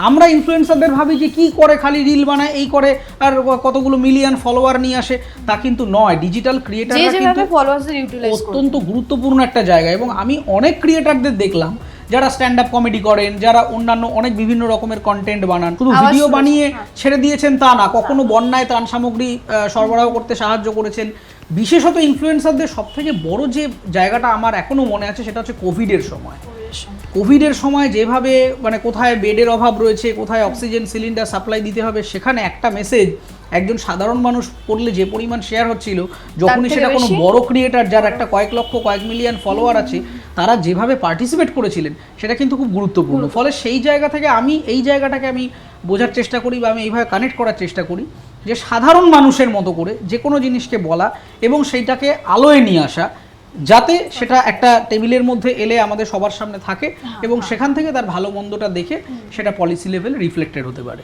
আমরা ইনফ্লুয়েন্সারদের ভাবি যে কি করে, খালি রিল বানায়, এই করে, আর কতগুলো মিলিয়ন ফলোয়ার নিয়ে আসে, তা কিন্তু নয়। ডিজিটাল ক্রিয়েটাররা কিন্তু অত্যন্ত গুরুত্বপূর্ণ একটা জায়গা। এবং আমি অনেক ক্রিয়েটারদের দেখলাম যারা স্ট্যান্ড আপ কমেডি করেন, যারা অন্যান্য অনেক বিভিন্ন রকমের কন্টেন্ট বানান, শুধু ভিডিও বানিয়ে ছেড়ে দিয়েছেন তা না, কখনো বন্যায় ত্রাণ সামগ্রী সরবরাহ করতে সাহায্য করেছেন। বিশেষত ইনফ্লুয়েন্সারদের সব থেকে বড় যে জায়গাটা আমার এখনো মনে আছে সেটা হচ্ছে কোভিডের সময়। কোভিডের সময় যেভাবে মানে কোথায় বেডের অভাব রয়েছে, কোথায় অক্সিজেন সিলিন্ডার সাপ্লাই দিতে হবে, সেখানে একটা মেসেজ একজন সাধারণ মানুষ পড়লে যে পরিমাণ শেয়ার হচ্ছিল, যখনই সেটা কোনো বড় ক্রিয়েটার যার একটা কয়েক লক্ষ কয়েক মিলিয়ন ফলোয়ার আছে তারা যেভাবে পার্টিসিপেট করেছিলেন, সেটা কিন্তু খুব গুরুত্বপূর্ণ। ফলে সেই জায়গা থেকে আমি এই জায়গাটাকে আমি বোঝার চেষ্টা করি বা আমি এইভাবে কানেক্ট করার চেষ্টা করি যে সাধারণ মানুষের মতো করে যে কোনো জিনিসকে বলা এবং সেইটাকে আলোয় নিয়ে আসা, যাতে সেটা একটা টেবিলের মধ্যে এলে আমাদের সবার সামনে থাকে এবং সেখান থেকে তার ভালো মন্দটা দেখে সেটা পলিসি লেভেলে রিফ্লেক্টেড হতে পারে।